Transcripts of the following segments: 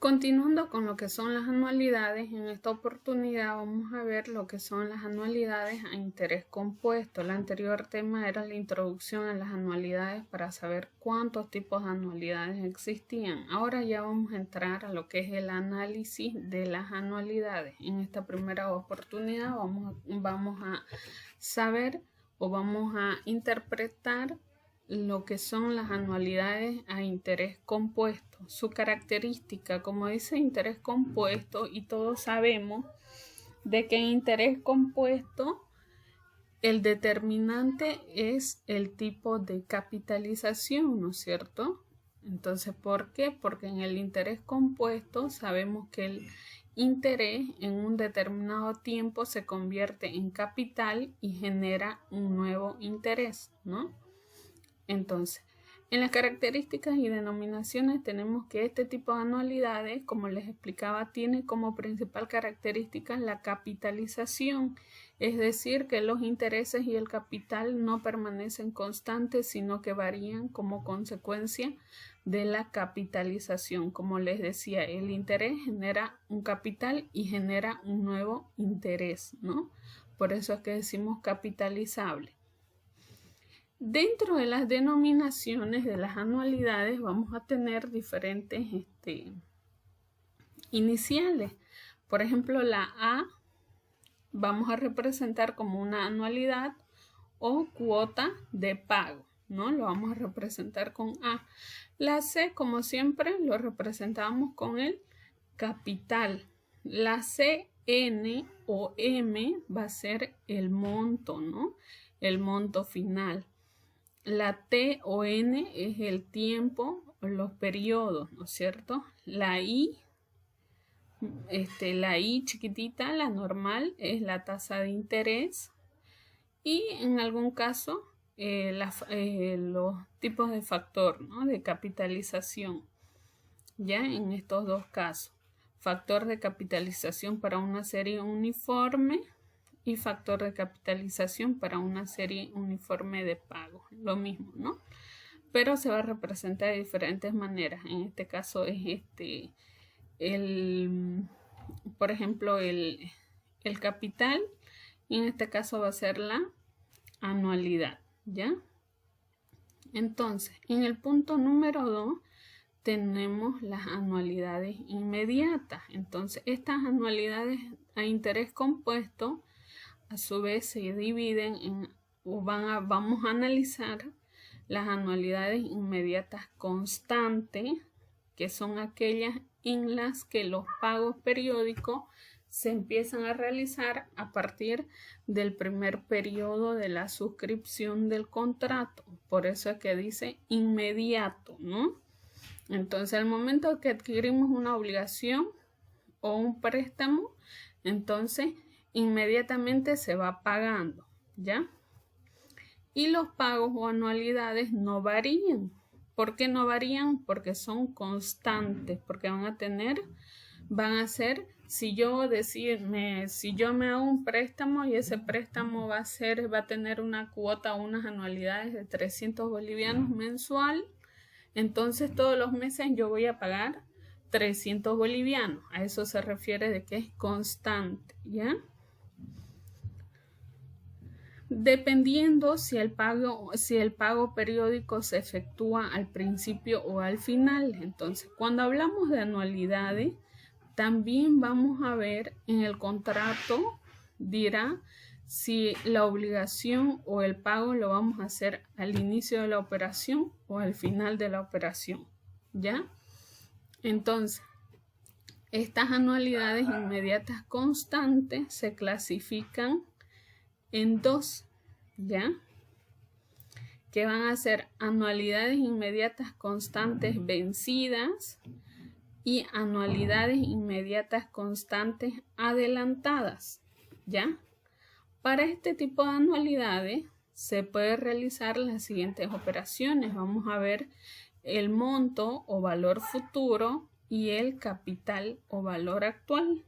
Continuando con lo que son las anualidades, en esta oportunidad vamos a ver lo que son las anualidades a interés compuesto. El anterior tema era la introducción a las anualidades para saber cuántos tipos de anualidades existían. Ahora ya vamos a entrar a lo que es el análisis de las anualidades. En esta primera oportunidad vamos a saber o vamos a interpretar lo que son las anualidades a interés compuesto. Su característica, como dice interés compuesto, y todos sabemos de que en interés compuesto el determinante es el tipo de capitalización, ¿no es cierto? Entonces, ¿por qué? Porque en el interés compuesto sabemos que el interés en un determinado tiempo se convierte en capital y genera un nuevo interés, ¿no? Entonces, en las características y denominaciones tenemos que este tipo de anualidades, como les explicaba, tiene como principal característica la capitalización, es decir, que los intereses y el capital no permanecen constantes, sino que varían como consecuencia de la capitalización. Como les decía, el interés genera un capital y genera un nuevo interés, ¿no? Por eso es que decimos capitalizable. Dentro de las denominaciones de las anualidades vamos a tener diferentes iniciales. Por ejemplo, la A vamos a representar como una anualidad o cuota de pago, ¿no? Lo vamos a representar con A. La C, como siempre, lo representamos con el capital. La C, N o M va a ser el monto, ¿no? El monto final. La T o N es el tiempo o los periodos, ¿no es cierto? La I chiquitita, la normal, es la tasa de interés. Y en algún caso, los tipos de factor, ¿no? De capitalización. Ya en estos dos casos. Factor de capitalización para una serie uniforme y factor de capitalización para una serie uniforme de pago. Lo mismo, ¿no? Pero se va a representar de diferentes maneras. En este caso es por ejemplo, el capital. Y en este caso va a ser la anualidad, ¿ya? Entonces, en el punto número 2 tenemos las anualidades inmediatas. Entonces, estas anualidades a interés compuesto a su vez se dividen en, vamos a analizar las anualidades inmediatas constantes, que son aquellas en las que los pagos periódicos se empiezan a realizar a partir del primer periodo de la suscripción del contrato. Por eso es que dice inmediato, ¿no? Entonces, al momento que adquirimos una obligación o un préstamo, entonces inmediatamente se va pagando, ¿ya? Y los pagos o anualidades no varían. ¿Por qué no varían? Porque son constantes, porque van a ser, si yo me hago un préstamo y ese préstamo va a tener una cuota o unas anualidades de 300 bolivianos mensual, entonces todos los meses yo voy a pagar 300 bolivianos. A eso se refiere de que es constante, ¿ya? Dependiendo si el pago periódico se efectúa al principio o al final. Entonces, cuando hablamos de anualidades, también vamos a ver en el contrato, dirá si la obligación o el pago lo vamos a hacer al inicio de la operación o al final de la operación, ¿ya? Entonces, estas anualidades inmediatas constantes se clasifican en dos, ¿ya? Que van a ser anualidades inmediatas constantes vencidas y anualidades inmediatas constantes adelantadas, ¿ya? Para este tipo de anualidades se puede realizar las siguientes operaciones. Vamos a ver el monto o valor futuro y el capital o valor actual,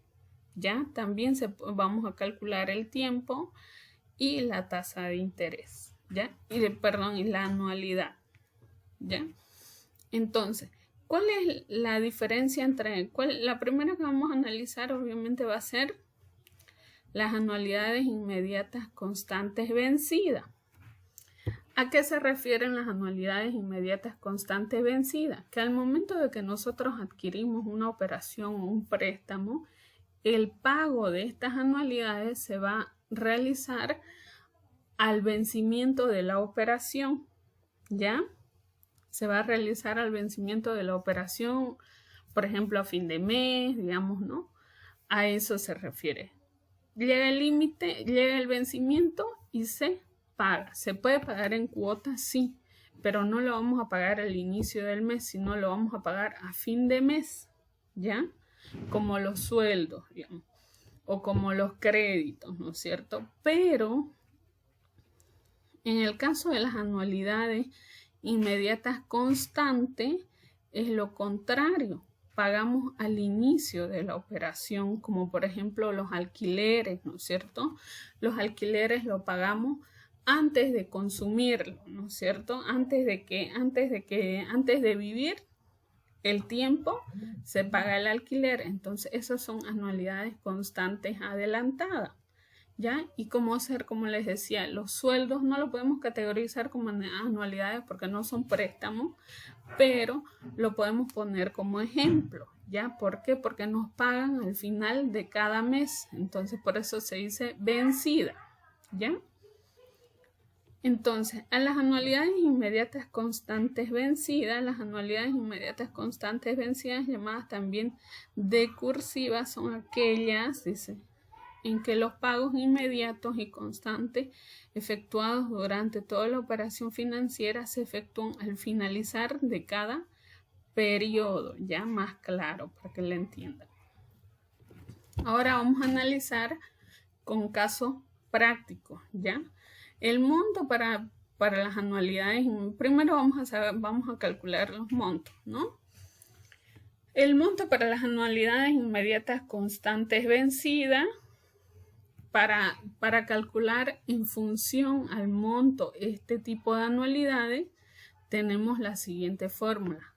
¿ya? También vamos a calcular el tiempo y la tasa de interés, ¿ya? Y la anualidad, ¿ya? Entonces, ¿Cuál es la diferencia entre la primera que vamos a analizar? Obviamente va a ser las anualidades inmediatas constantes vencidas. ¿A qué se refieren las anualidades inmediatas constantes vencidas? Que al momento de que nosotros adquirimos una operación o un préstamo, el pago de estas anualidades se va a realizar al vencimiento de la operación, ¿ya? Se va a realizar al vencimiento de la operación, por ejemplo, a fin de mes, digamos, ¿no? A eso se refiere. Llega el límite, llega el vencimiento y se paga. ¿Se puede pagar en cuotas? Sí, pero no lo vamos a pagar al inicio del mes, sino lo vamos a pagar a fin de mes, ¿ya? Como los sueldos, digamos, o como los créditos, ¿no es cierto? Pero en el caso de las anualidades inmediatas constantes es lo contrario. Pagamos al inicio de la operación, como por ejemplo los alquileres, ¿no es cierto? Los alquileres lo pagamos antes de consumirlo, ¿no es cierto? Antes de vivir el tiempo se paga el alquiler. Entonces esas son anualidades constantes adelantadas, ¿ya? Y como les decía, los sueldos no lo podemos categorizar como anualidades porque no son préstamos, pero lo podemos poner como ejemplo, ¿ya? ¿Por qué? Porque nos pagan al final de cada mes, entonces por eso se dice vencida, ¿ya? Entonces, a las anualidades inmediatas constantes vencidas, llamadas también decursivas, son aquellas, dice, en que los pagos inmediatos y constantes efectuados durante toda la operación financiera se efectúan al finalizar de cada periodo, ya más claro para que lo entiendan. Ahora vamos a analizar con casos prácticos, ¿ya? El monto para las anualidades, primero vamos a calcular los montos, ¿no? El monto para las anualidades inmediatas constantes vencidas, para calcular en función al monto este tipo de anualidades, tenemos la siguiente fórmula.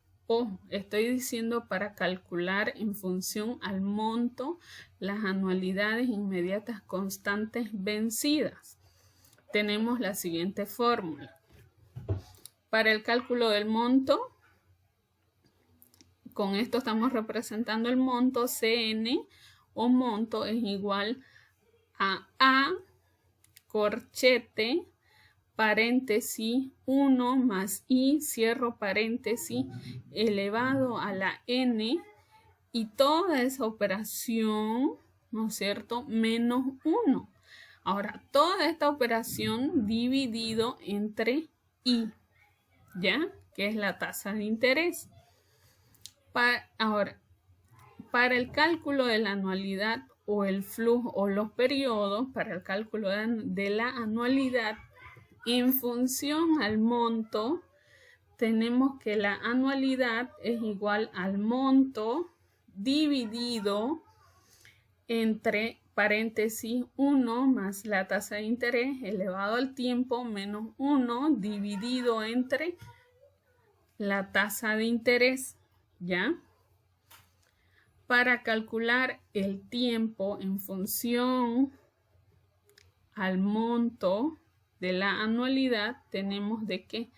Estoy diciendo para calcular en función al monto las anualidades inmediatas constantes vencidas. Tenemos la siguiente fórmula. Para el cálculo del monto, con esto estamos representando el monto. CN o monto es igual a corchete, paréntesis, 1 más I, cierro paréntesis, elevado a la N, y toda esa operación, ¿no es cierto?, menos 1. Ahora, toda esta operación dividido entre I, ¿ya? Que es la tasa de interés. Ahora, para el cálculo de la anualidad o el flujo o los periodos, para el cálculo de la anualidad, en función al monto, tenemos que la anualidad es igual al monto dividido entre paréntesis 1 más la tasa de interés elevado al tiempo menos 1 dividido entre la tasa de interés, ¿ya? Para calcular el tiempo en función al monto de la anualidad, tenemos de que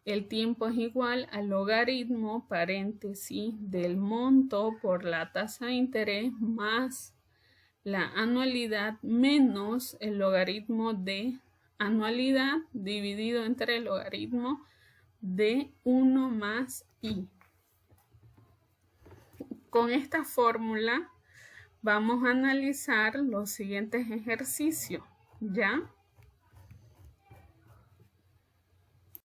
el tiempo es igual al logaritmo, paréntesis, del monto por la tasa de interés más la anualidad menos el logaritmo de anualidad dividido entre el logaritmo de 1 más I. Con esta fórmula vamos a analizar los siguientes ejercicios, ¿ya?